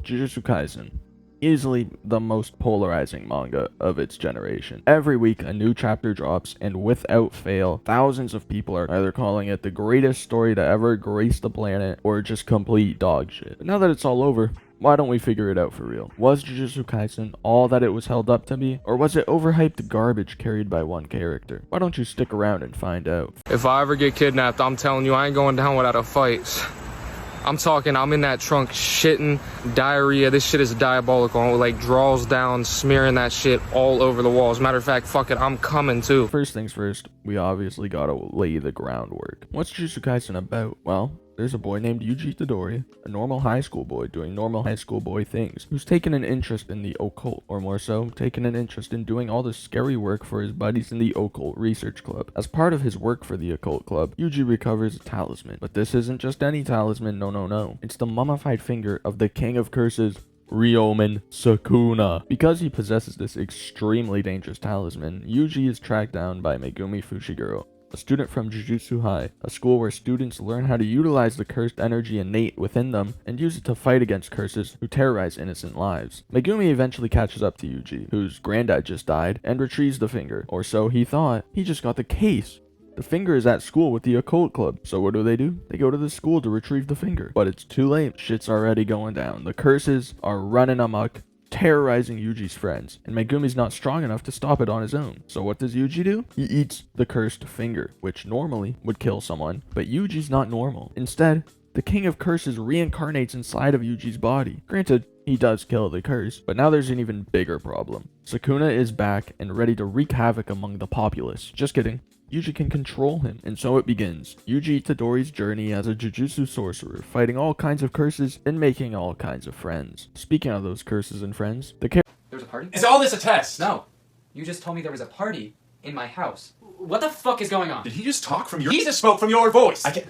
Jujutsu Kaisen. Easily the most polarizing manga of its generation. Every week a new chapter drops, and without fail, thousands of people are either calling it the greatest story to ever grace the planet, or just complete dog shit. But now that it's all over, why don't we figure it out for real? Was Jujutsu Kaisen all that it was held up to be? Or was it overhyped garbage carried by one character? Why don't you stick around and find out? If I ever get kidnapped, I'm telling you, I ain't going down without a fight. I'm talking, I'm in that trunk shitting, diarrhea. This shit is diabolical. Like, draws down, smearing that shit all over the walls. Matter of fact, fuck it, I'm coming too. First things first, we obviously gotta lay the groundwork. What's Jujutsu Kaisen about? Well, there's a boy named Yuji Itadori, a normal high school boy doing normal high school boy things, who's taken an interest in the occult, or more so, taken an interest in doing all the scary work for his buddies in the occult research club. As part of his work for the occult club, Yuji recovers a talisman. But this isn't just any talisman, no. It's the mummified finger of the king of curses, Ryomen Sukuna. Because he possesses this extremely dangerous talisman, Yuji is tracked down by Megumi Fushiguro, a student from Jujutsu High, a school where students learn how to utilize the cursed energy innate within them and use it to fight against curses who terrorize innocent lives. Megumi eventually catches up to Yuji, whose granddad just died, and retrieves the finger, or so he thought. He just got the case. The finger is at school with the occult club, so what do? They go to the school to retrieve the finger. But it's too late, shit's already going down. The curses are running amok, terrorizing Yuji's friends, and Megumi's not strong enough to stop it on his own. So what does Yuji do? He eats the cursed finger, which normally would kill someone, but Yuji's not normal. Instead, the king of curses reincarnates inside of Yuji's body. Granted, he does kill the curse, but now there's an even bigger problem. Sukuna is back and ready to wreak havoc among the populace. Just kidding. Yuji can control him, and so it begins. Yuji Itadori's journey as a Jujutsu sorcerer, fighting all kinds of curses and making all kinds of friends. Speaking of those curses and friends, There was a party? Is all this a test? No. You just told me there was a party in my house. What the fuck is going on? Did he just talk from your... He just spoke from your voice! I can't...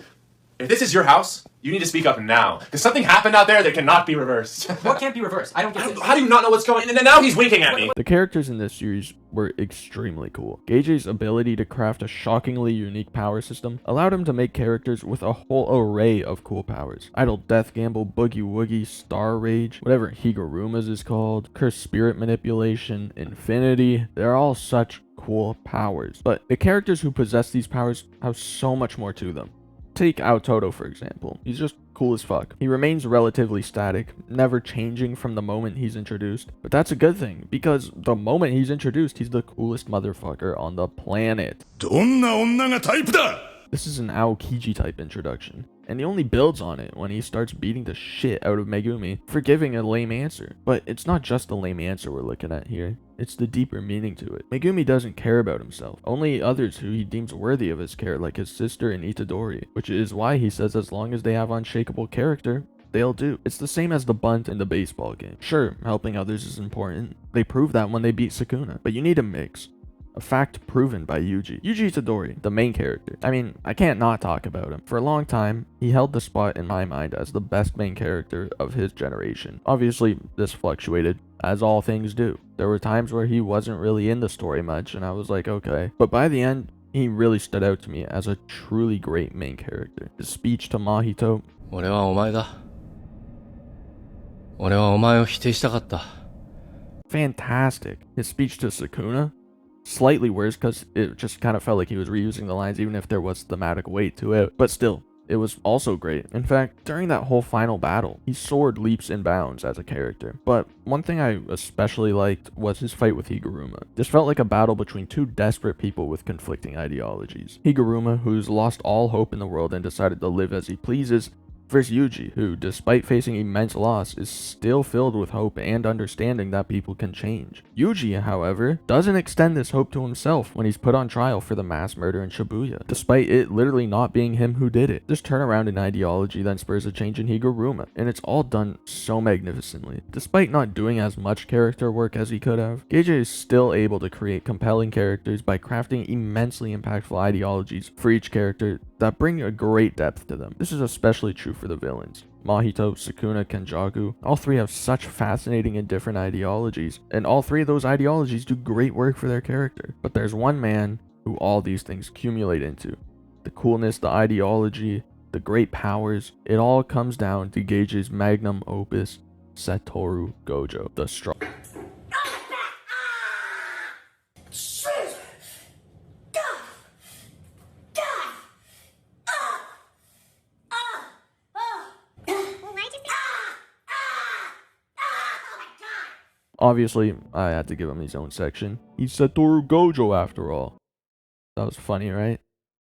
If this is your house, you need to speak up now. Because something happened out there that cannot be reversed. What can't be reversed? I don't get this. How do you not know what's going on? And now he's winking at me! The characters in this series were extremely cool. Geige's ability to craft a shockingly unique power system allowed him to make characters with a whole array of cool powers. Idle Death Gamble, Boogie Woogie, Star Rage, whatever Higuruma's is called, Cursed Spirit Manipulation, Infinity, they're all such cool powers. But the characters who possess these powers have so much more to them. Take Aototo for example. He's just cool as fuck. He remains relatively static, never changing from the moment he's introduced. But that's a good thing, because the moment he's introduced, he's the coolest motherfucker on the planet. This is an Aokiji type introduction, and he only builds on it when he starts beating the shit out of Megumi for giving a lame answer. But it's not just the lame answer we're looking at here. It's the deeper meaning to it. Megumi doesn't care about himself, only others who he deems worthy of his care, like his sister and Itadori, which is why he says as long as they have unshakable character, they'll do. It's the same as the bunt in the baseball game. Sure, helping others is important. They prove that when they beat Sukuna, but you need a mix. A fact proven by Yuji. Yuji Itadori, the main character. I mean, I can't not talk about him. For a long time, he held the spot in my mind as the best main character of his generation. Obviously, this fluctuated, as all things do. There were times where he wasn't really in the story much, and I was like, okay. But by the end, he really stood out to me as a truly great main character. His speech to Mahito. 俺はお前だ。俺はお前を否定したかった。 Fantastic. His speech to Sukuna. Slightly worse because it just kind of felt like he was reusing the lines even if there was thematic weight to it. But still, it was also great. In fact, during that whole final battle, he soared leaps and bounds as a character. But one thing I especially liked was his fight with Higuruma. This felt like a battle between two desperate people with conflicting ideologies. Higuruma, who's lost all hope in the world and decided to live as he pleases, versus Yuji, who, despite facing immense loss, is still filled with hope and understanding that people can change. Yuji, however, doesn't extend this hope to himself when he's put on trial for the mass murder in Shibuya, despite it literally not being him who did it. This turnaround in ideology then spurs a change in Higuruma, and it's all done so magnificently. Despite not doing as much character work as he could have, Geige is still able to create compelling characters by crafting immensely impactful ideologies for each character that bring a great depth to them. This is especially true for the villains. Mahito, Sukuna, Kenjaku, all three have such fascinating and different ideologies, and all three of those ideologies do great work for their character. But there's one man who all these things accumulate into. The coolness, the ideology, the great powers, it all comes down to Geige's magnum opus, Satoru Gojo, the strong. Obviously, I had to give him his own section. He's Satoru Gojo after all. That was funny, right?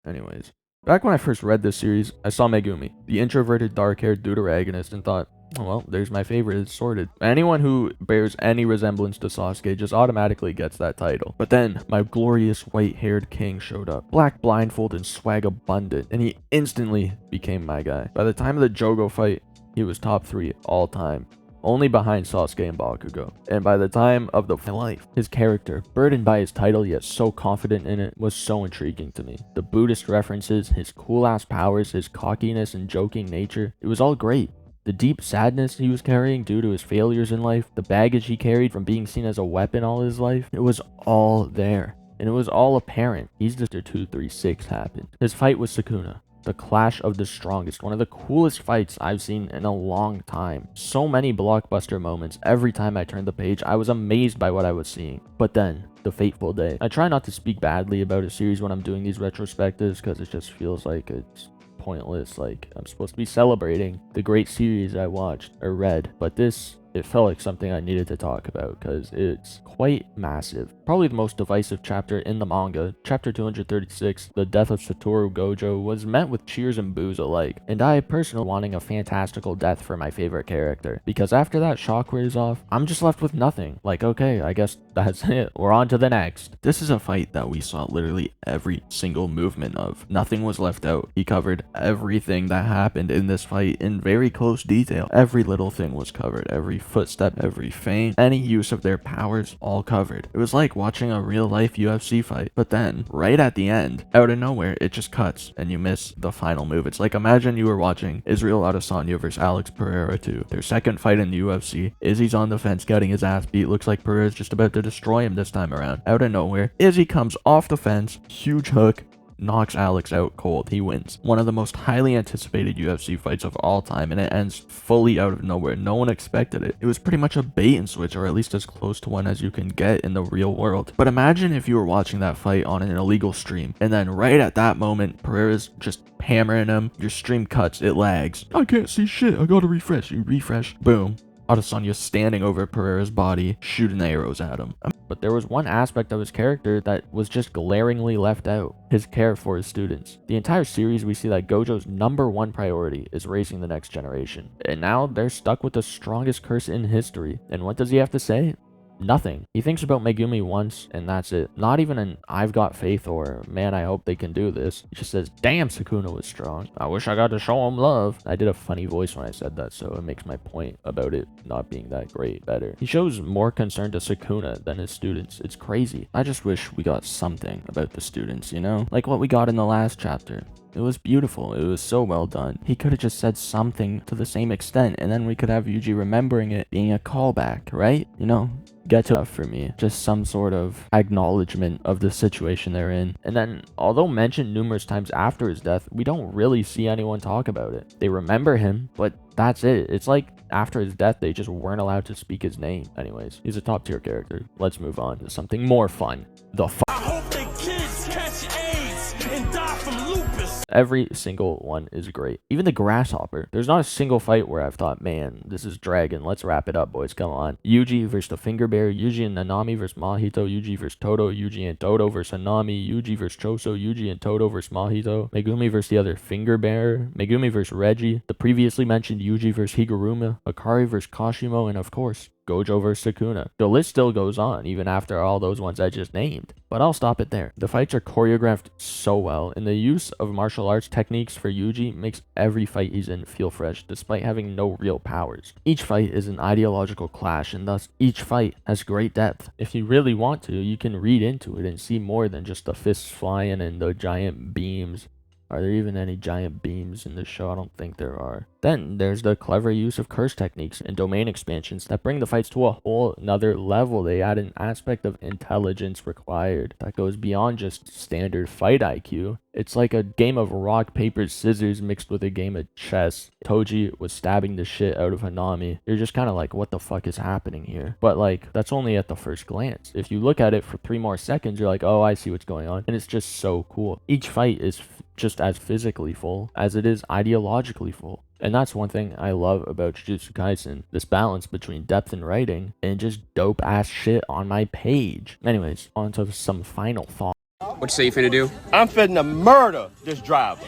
Anyways, back when I first read this series, I saw Megumi, the introverted dark-haired deuteragonist, and thought, oh, well, there's my favorite, it's sorted. Anyone who bears any resemblance to Sasuke just automatically gets that title. But then, my glorious white-haired king showed up, black blindfold and swag abundant, and he instantly became my guy. By the time of the Jogo fight, he was top 3 all time, only behind Sasuke and Bakugo. And by the time of the life, his character, burdened by his title yet so confident in it, was so intriguing to me. The Buddhist references, his cool-ass powers, his cockiness and joking nature, it was all great. The deep sadness he was carrying due to his failures in life, the baggage he carried from being seen as a weapon all his life, it was all there. And it was all apparent. He's just 236 happened. His fight with Sukuna. The clash of the strongest, one of the coolest fights I've seen in a long time. So many blockbuster moments. Every time I turned the page, I was amazed by what I was seeing. But then, the fateful day. I try not to speak badly about a series when I'm doing these retrospectives because it just feels like it's pointless. Like, I'm supposed to be celebrating the great series I watched or read. But this, it felt like something I needed to talk about because it's quite massive. Probably the most divisive chapter in the manga, chapter 236, the death of Satoru Gojo, was met with cheers and boos alike, and I personally wanting a fantastical death for my favorite character, because after that shock wears off, I'm just left with nothing. Like, okay, I guess that's it, we're on to the next. This is a fight that we saw literally every single movement of. Nothing was left out. He covered everything that happened in this fight in very close detail. Every little thing was covered, every footstep, every feint, any use of their powers, all covered. It was like watching a real life UFC fight, but then right at the end, out of nowhere, it just cuts and you miss the final move. It's like, imagine you were watching Israel Adesanya versus Alex Pereira 2, their second fight in the UFC. Izzy's on the fence getting his ass beat. Looks like Pereira's just about to destroy him this time around. Out of nowhere, Izzy comes off the fence, huge hook, knocks Alex out cold. He wins. One of the most highly anticipated UFC fights of all time, and it ends fully out of nowhere. No one expected it. It was pretty much a bait and switch, or at least as close to one as you can get in the real world. But imagine if you were watching that fight on an illegal stream, and then right at that moment, Pereira's just hammering him. Your stream cuts, it lags. I can't see shit, I gotta refresh. You refresh, boom. Adesanya standing over Pereira's body, shooting arrows at him. But there was one aspect of his character that was just glaringly left out. His care for his students. The entire series, we see that Gojo's #1 priority is raising the next generation. And now they're stuck with the strongest curse in history. And what does he have to say? Nothing. He thinks about Megumi once, and that's it. Not even an I've got faith or man, I hope they can do this. He just says, damn, Sukuna was strong. I wish I got to show him love. I did a funny voice when I said that, so it makes my point about it not being that great better. He shows more concern to Sukuna than his students. It's crazy. I just wish we got something about the students, you know? Like what we got in the last chapter. It was beautiful. It was so well done. He could have just said something to the same extent, and then we could have Yuji remembering it being a callback, right? You know, get to it for me. Just some sort of acknowledgement of the situation they're in. And then, although mentioned numerous times after his death, we don't really see anyone talk about it. They remember him, but that's it. It's like after his death, they just weren't allowed to speak his name. Anyways, he's a top tier character. Let's move on to something more fun. The I hope the kids catch AIDS and die from lupus. Every single one is great. Even the grasshopper. There's not a single fight where I've thought, man, this is dragging. Let's wrap it up, boys. Come on. Yuji versus the finger bear. Yuji and Nanami versus Mahito. Yuji versus Todo. Yuji and Todo versus Nanami. Yuji versus Choso. Yuji and Todo versus Mahito. Megumi versus the other finger bear. Megumi versus Reggie. The previously mentioned Yuji versus Higuruma. Akari versus Kashimo. And of course, Gojo versus Sukuna. The list still goes on, even after all those ones I just named. But I'll stop it there. The fights are choreographed so well, and the use of martial arts techniques for Yuji makes every fight he's in feel fresh, despite having no real powers. Each fight is an ideological clash, and thus each fight has great depth. If you really want to, you can read into it and see more than just the fists flying and the giant beams. Are there even any giant beams in this show? I don't think there are. Then there's the clever use of curse techniques and domain expansions that bring the fights to a whole another level. They add an aspect of intelligence required that goes beyond just standard fight IQ. It's like a game of rock, paper, scissors mixed with a game of chess. Toji was stabbing the shit out of Hanami. You're just kind of like, what the fuck is happening here? But like, that's only at the first glance. If you look at it for 3 more seconds, you're like, oh, I see what's going on. And it's just so cool. Each fight is just as physically full as it is ideologically full. And that's one thing I love about Jujutsu Kaisen, this balance between depth and writing and just dope ass shit on my page. Anyways, on to some final thoughts. What you say you finna do? I'm finna murder this driver.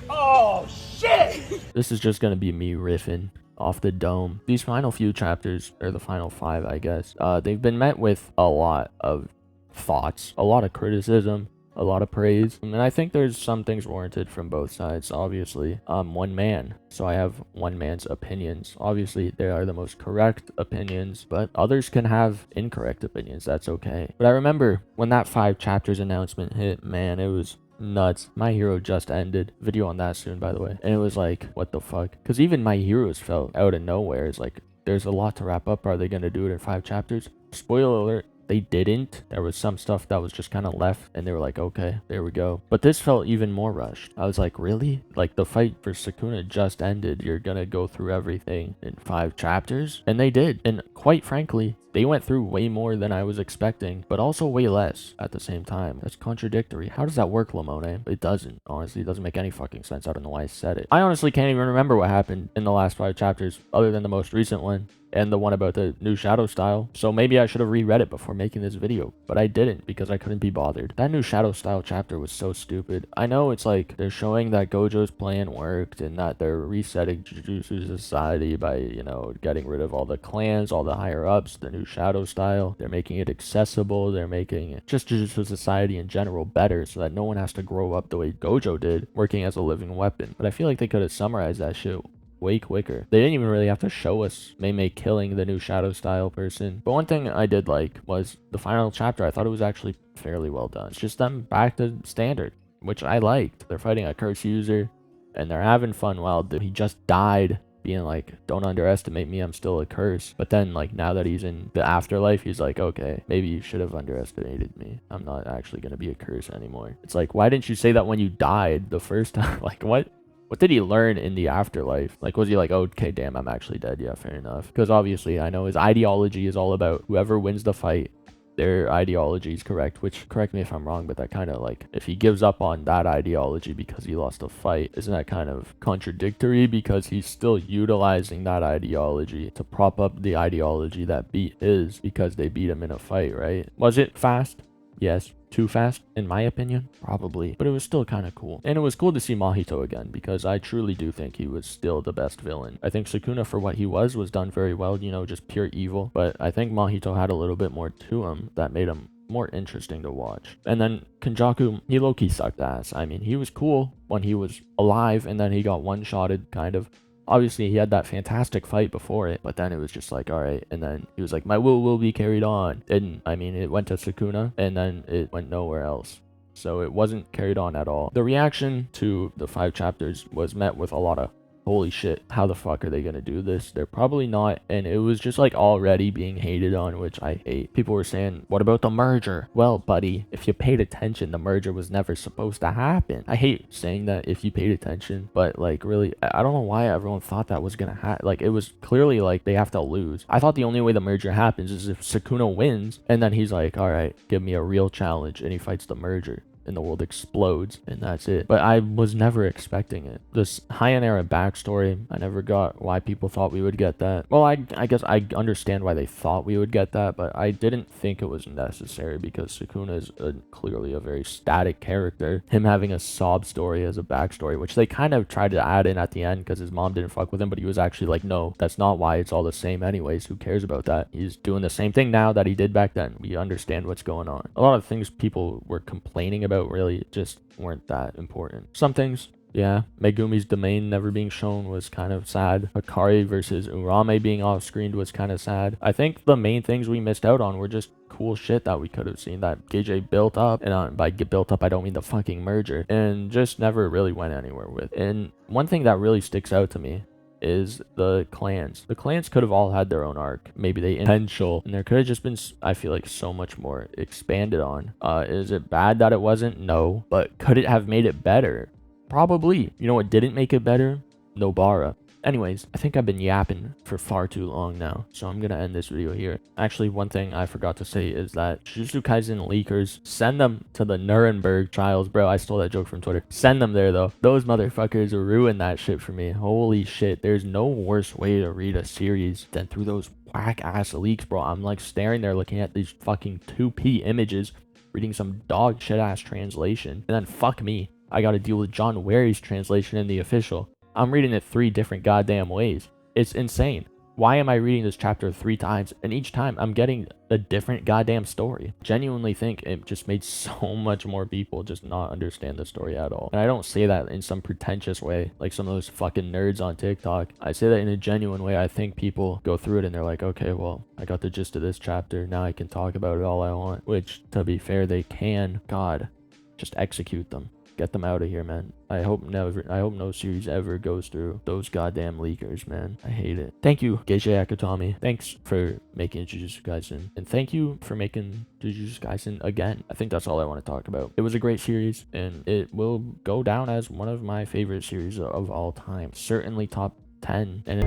Oh, shit! This is just gonna be me riffing off the dome. These final few chapters, or the final 5, I guess, they've been met with a lot of thoughts, a lot of criticism, a lot of praise, and I think there's some things warranted from both sides. Obviously, one man, so I have one man's opinions. Obviously, they are the most correct opinions, but others can have incorrect opinions. That's okay. But I remember when that 5 chapters announcement hit, man, it was nuts. My Hero just ended. Video on that soon, by the way. And it was like, what the fuck? Because even My Heroes felt out of nowhere. It's like, there's a lot to wrap up. Are they gonna do it in 5 chapters? Spoiler alert, they didn't. There was some stuff that was just kind of left, and they were like, okay, there we go. But this felt even more rushed. I was like, really? Like, the fight for Sukuna just ended. You're gonna go through everything in 5 chapters? And they did. And quite frankly, they went through way more than I was expecting, but also way less at the same time. That's contradictory. How does that work, Lamone? It doesn't. Honestly, it doesn't make any fucking sense. I don't know why I said it. I honestly can't even remember what happened in the last 5 chapters, other than the most recent one and the one about the new shadow style. So maybe I should have reread it before making this video, but I didn't because I couldn't be bothered. That new shadow style chapter was so stupid. I know it's like they're showing that Gojo's plan worked and that they're resetting Jujutsu society by, you know, getting rid of all the clans, all the higher ups, the new shadow style. They're making it accessible. They're making just Jujutsu society in general better so that no one has to grow up the way Gojo did, working as a living weapon. But I feel like they could have summarized that shit way quicker. They didn't even really have to show us Mei killing the new shadow style person. But one thing I did like was the final chapter. I thought it was actually fairly well done. It's just them back to standard, which I liked. They're fighting a curse user and they're having fun while he just died, being like, don't underestimate me, I'm still a curse. But then like now that he's in the afterlife, he's like, okay, maybe you should have underestimated me. I'm not actually going to be a curse anymore. It's like, why didn't you say that when you died the first time? Like, what did he learn in the afterlife? Like, was he like, oh, okay, damn, I'm actually dead? Yeah, fair enough. Because obviously I know his ideology is all about whoever wins the fight, their ideology is correct, which, correct me if I'm wrong, but that kind of like, if he gives up on that ideology because he lost a fight, isn't that kind of contradictory? Because he's still utilizing that ideology to prop up the ideology that beat his because they beat him in a fight, right? Was it fast? Yes. Too fast, in my opinion? Probably. But it was still kind of cool. And it was cool to see Mahito again, because I truly do think he was still the best villain. I think Sukuna, for what he was done very well, you know, just pure evil. But I think Mahito had a little bit more to him that made him more interesting to watch. And then Kenjaku, he low-key sucked ass. I mean, he was cool when he was alive, and then he got one-shotted, kind of. Obviously, he had that fantastic fight before it, but then it was just like, all right. And then he was like, my will be carried on. And I mean, it went to Sukuna, and then it went nowhere else. So it wasn't carried on at all. The reaction to the 5 chapters was met with a lot of, holy shit, how the fuck are they gonna do this? They're probably not. And it was just like already being hated on, which I hate. People were saying, what about the merger? Well, buddy, if you paid attention, the merger was never supposed to happen. I hate saying that if you paid attention, but like really, I don't know why everyone thought that was gonna happen. Like, it was clearly like they have to lose. I thought the only way the merger happens is if Sukuna wins, and then he's like, all right, give me a real challenge, and he fights the merger. And the world explodes, and that's it. But I was never expecting it. This Heian era backstory, I never got why people thought we would get that. Well, I guess I understand why they thought we would get that, but I didn't think it was necessary because Sukuna is clearly a very static character. Him having a sob story as a backstory, which they kind of tried to add in at the end because his mom didn't fuck with him, but he was actually like, no, that's not why. It's all the same anyways. Who cares about that? He's doing the same thing now that he did back then. We understand what's going on. A lot of things people were complaining about really just weren't that important. Some things Yeah, Megumi's domain never being shown was kind of sad. Hikari versus Urame being off-screened was kind of sad. I think the main things we missed out on were just cool shit that we could have seen that KJ built up, and by get built up I don't mean the fucking merger, and just never really went anywhere with. And one thing that really sticks out to me is the clans. The clans could have all had their own arc. Maybe they potential, and there could have just been, I feel like, so much more expanded on. Is it bad that it wasn't? No. But could it have made it better? Probably. You know what didn't make it better? Nobara. Anyways, I think I've been yapping for far too long now, so I'm gonna end this video here. Actually, one thing I forgot to say is that Jujutsu Kaisen leakers, send them to the Nuremberg trials. Bro, I stole that joke from Twitter. Send them there, though. Those motherfuckers ruined that shit for me. Holy shit. There's no worse way to read a series than through those whack-ass leaks, bro. I'm, like, staring there looking at these fucking 2P images, reading some dog shit-ass translation, and then fuck me, I gotta deal with John Wary's translation in the official. I'm reading it 3 different goddamn ways. It's insane. Why am I reading this chapter 3 times, and each time I'm getting a different goddamn story? Genuinely think it just made so much more people just not understand the story at all. And I don't say that in some pretentious way, like some of those fucking nerds on TikTok. I say that in a genuine way. I think people go through it and they're like, okay, well, I got the gist of this chapter. Now I can talk about it all I want. Which, to be fair, they can. God, just execute them. Get them out of here, man. I hope no series ever goes through those goddamn leakers, man. I hate it. Thank you, Geisha Akutami. Thanks for making Jujutsu Kaisen. And thank you for making Jujutsu Kaisen again. I think that's all I want to talk about. It was a great series, and it will go down as one of my favorite series of all time. Certainly top 10. And